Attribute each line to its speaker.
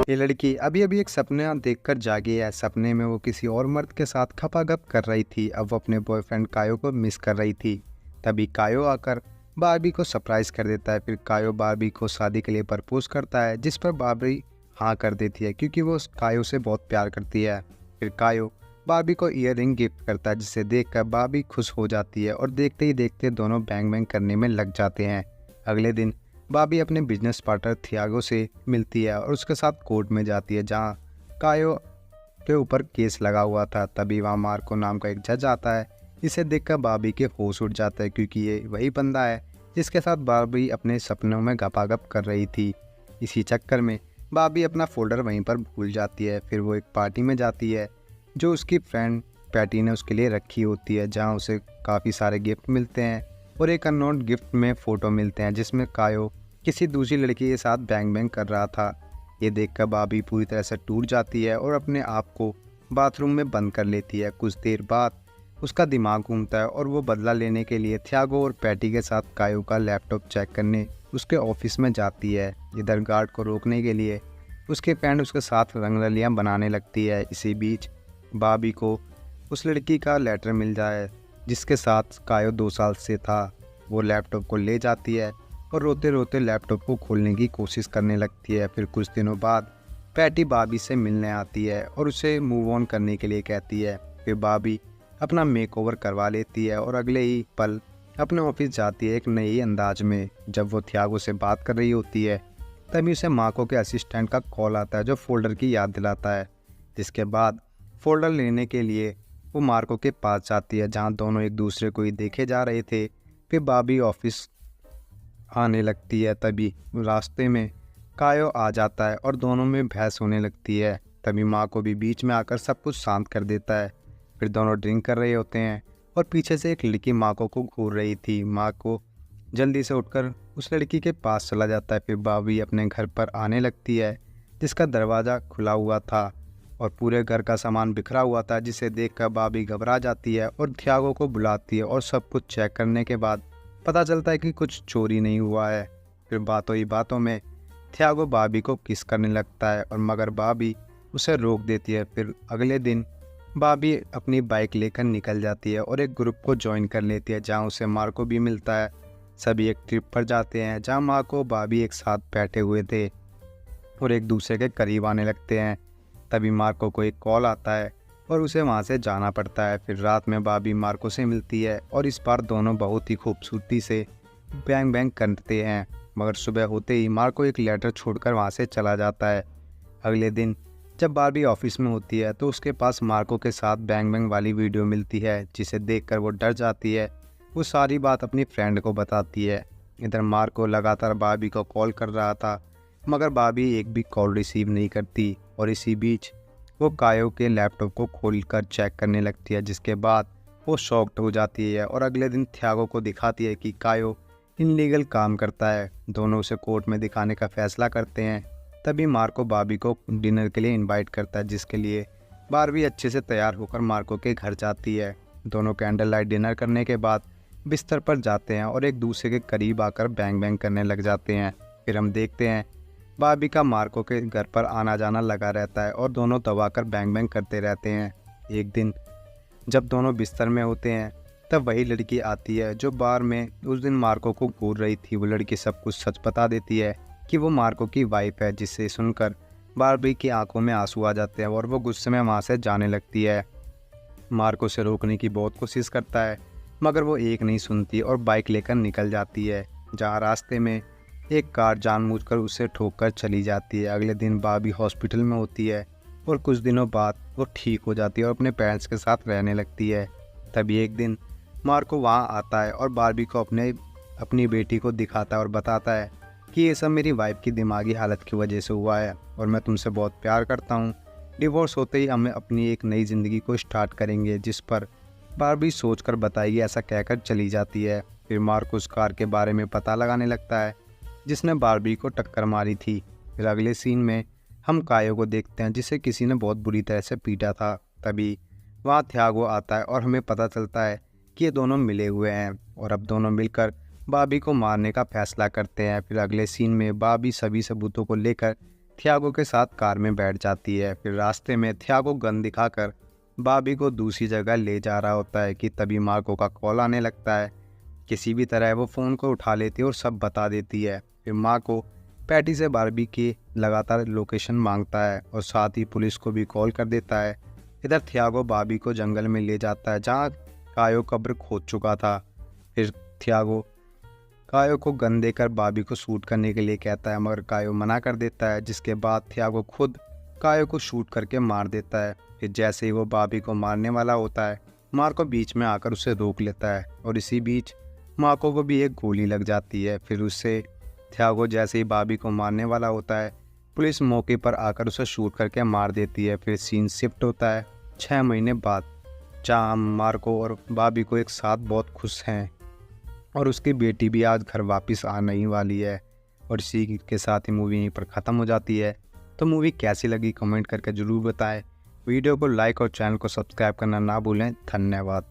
Speaker 1: ये लड़की अभी अभी एक सपना देखकर जागी है। सपने में वो किसी और मर्द के साथ खपागप कर रही थी। अब वो अपने बॉयफ्रेंड कायो को मिस कर रही थी। तभी कायो आकर बारबी को सरप्राइज कर देता है। फिर कायो बारबी को शादी के लिए प्रपोज करता है, जिस पर बारबी हाँ कर देती है क्योंकि वो कायो से बहुत प्यार करती है। फिर कायो बारबी को ईयररिंग गिफ्ट करता है, जिसे देखकर बारबी खुश हो जाती है और देखते ही देखते दोनों बैंग बैंग करने में लग जाते हैं। अगले दिन बाबी अपने बिजनेस पार्टनर थियागो से मिलती है और उसके साथ कोर्ट में जाती है, जहां कायो के ऊपर केस लगा हुआ था। तभी वहां मार्को नाम का एक जज आता है। इसे देखकर बाबी के होश उड़ जाता है क्योंकि ये वही बंदा है जिसके साथ बाबी अपने सपनों में गपागप कर रही थी। इसी चक्कर में बाबी अपना फोल्डर वहीं पर भूल जाती है। फिर वो एक पार्टी में जाती है जो उसकी फ्रेंड पैटी ने उसके लिए रखी होती है, जहाँ उसे काफ़ी सारे गिफ्ट मिलते हैं और एक अननोन गिफ्ट में फ़ोटो मिलते हैं जिसमें कायो किसी दूसरी लड़की के साथ बैंग बैंग कर रहा था। ये देखकर बाबी पूरी तरह से टूट जाती है और अपने आप को बाथरूम में बंद कर लेती है। कुछ देर बाद उसका दिमाग घूमता है और वो बदला लेने के लिए थियागो और पैटी के साथ कायो का लैपटॉप चेक करने उसके ऑफिस में जाती है। इधर गार्ड को रोकने के लिए उसके फ्रेंड उसके साथ रंगरलियाँ बनाने लगती है। इसी बीच बाबी को उस लड़की का लेटर मिल जाए जिसके साथ कायो 2 साल से था। वो लैपटॉप को ले जाती है और रोते रोते लैपटॉप को खोलने की कोशिश करने लगती है। फिर कुछ दिनों बाद पैटी बाबी से मिलने आती है और उसे मूव ऑन करने के लिए कहती है। फिर बाबी अपना मेकओवर करवा लेती है और अगले ही पल अपने ऑफिस जाती है एक नई अंदाज में। जब वो थियागो से बात कर रही होती है तभी उसे मार्को के असिस्टेंट का कॉल आता है जो फोल्डर की याद दिलाता है। जिसके बाद फोल्डर लेने के लिए वो मार्को के पास जाती है, जहाँ दोनों एक दूसरे को ही देखे जा रहे थे। फिर बाबी ऑफिस आने लगती है। तभी रास्ते में कायो आ जाता है और दोनों में बहस होने लगती है। तभी माँ को भी बीच में आकर सब कुछ शांत कर देता है। फिर दोनों ड्रिंक कर रहे होते हैं और पीछे से एक लड़की मार्को को घूर रही थी। माँ को जल्दी से उठकर उस लड़की के पास चला जाता है। फिर बाबी अपने घर पर आने लगती है जिसका दरवाज़ा खुला हुआ था और पूरे घर का सामान बिखरा हुआ था, जिसे देखकर बाबी घबरा जाती है और थियागो को बुलाती है और सब कुछ चेक करने के बाद पता चलता है कि कुछ चोरी नहीं हुआ है। फिर बातों ही बातों में थियागो बाबी को किस करने लगता है और मगर बाबी उसे रोक देती है। फिर अगले दिन बाबी अपनी बाइक लेकर निकल जाती है और एक ग्रुप को ज्वाइन कर लेती है, जहां उसे मार्को भी मिलता है। सभी एक ट्रिप पर जाते हैं जहां मार्को बाबी एक साथ बैठे हुए थे और एक दूसरे के करीब आने लगते हैं। तभी मार्को को एक कॉल आता है और उसे वहां से जाना पड़ता है। फिर रात में बाबी मार्को से मिलती है और इस बार दोनों बहुत ही खूबसूरती से बैंग बैंग करते हैं। मगर सुबह होते ही मार्को एक लेटर छोड़कर वहां से चला जाता है। अगले दिन जब बारबी ऑफिस में होती है तो उसके पास मार्को के साथ बैंग बैंग वाली वीडियो मिलती है, जिसे देखकर वो डर जाती है। वो सारी बात अपनी फ्रेंड को बताती है। इधर मार्को लगातार बारबी को कॉल कर रहा था, मगर बारबी एक भी कॉल रिसीव नहीं करती। और इसी बीच वो कायो के लैपटॉप को खोलकर चेक करने लगती है, जिसके बाद वो शॉक्ड हो जाती है और अगले दिन थियागो को दिखाती है कि कायो इनलीगल काम करता है। दोनों उसे कोर्ट में दिखाने का फैसला करते हैं। तभी मार्को बारबी को डिनर के लिए इनवाइट करता है, जिसके लिए बारबी अच्छे से तैयार होकर मार्को के घर जाती है। दोनों कैंडल लाइट डिनर करने के बाद बिस्तर पर जाते हैं और एक दूसरे के करीब आकर बैंग बैंग करने लग जाते हैं। फिर हम देखते हैं बारबी का मार्को के घर पर आना जाना लगा रहता है और दोनों दबाकर बैंग बैंग करते रहते हैं। एक दिन जब दोनों बिस्तर में होते हैं तब वही लड़की आती है जो बार में उस दिन मार्को को घूर रही थी। वो लड़की सब कुछ सच बता देती है कि वो मार्को की वाइफ है, जिसे सुनकर बारबी की आंखों में आंसू आ जाते हैं और वो गुस्से में वहाँ से जाने लगती है। मार्को से रोकने की बहुत कोशिश करता है, मगर वो एक नहीं सुनती और बाइक लेकर निकल जाती है, जहाँ रास्ते में एक कार जानबूझकर उसे ठोककर चली जाती है। अगले दिन बारबी हॉस्पिटल में होती है और कुछ दिनों बाद वो ठीक हो जाती है और अपने पेरेंट्स के साथ रहने लगती है। तभी एक दिन मार्को वहाँ आता है और बारबी को अपनी बेटी को दिखाता है और बताता है कि ये सब मेरी वाइफ की दिमागी हालत की वजह से हुआ है और मैं तुमसे बहुत प्यार करता हूँ। डिवोर्स होते ही हमें अपनी एक नई ज़िंदगी को स्टार्ट करेंगे, जिस पर बारबी सोचकर बताएगी, ऐसा कहकर चली जाती है। फिर मार्को उस कार के बारे में पता लगाने लगता है जिसने बारबी को टक्कर मारी थी। फिर अगले सीन में हम कायो को देखते हैं जिसे किसी ने बहुत बुरी तरह से पीटा था। तभी वहाँ थियागो आता है और हमें पता चलता है कि ये दोनों मिले हुए हैं और अब दोनों मिलकर बाबी को मारने का फैसला करते हैं। फिर अगले सीन में बाबी सभी सबूतों को लेकर थियागो के साथ कार में बैठ जाती है। फिर रास्ते में थियागो गन दिखाकर बाबी को दूसरी जगह ले जा रहा होता है कि तभी मार्को का कॉल आने लगता है। किसी भी तरह वो फ़ोन को उठा लेती है और सब बता देती है। फिर मार्को पैटी से बारबी की लगातार लोकेशन मांगता है और साथ ही पुलिस को भी कॉल कर देता है। इधर थियागो बाबी को जंगल में ले जाता है जहाँ कायो कब्र खोद चुका था। फिर थियागो कायो को गन देकर बाबी को शूट करने के लिए कहता है, मगर कायो मना कर देता है, जिसके बाद थियागो खुद कायो को शूट करके मार देता है। फिर जैसे ही वो बाबी को मारने वाला होता है, मार्को बीच में आकर उसे रोक लेता है और इसी बीच मार्को को भी एक गोली लग जाती है। फिर उससे थियागो जैसे ही बाबी को मारने वाला होता है, पुलिस मौके पर आकर उसे शूट करके मार देती है। फिर सीन शिफ्ट होता है 6 महीने बाद, जहाँ मार्को और बाबी को एक साथ बहुत खुश हैं और उसकी बेटी भी आज घर वापस आने ही वाली है। और इसी के साथ ही मूवी यहीं पर ख़त्म हो जाती है। तो मूवी कैसी लगी कमेंट करके ज़रूर बताएं। वीडियो को लाइक और चैनल को सब्सक्राइब करना ना भूलें। धन्यवाद।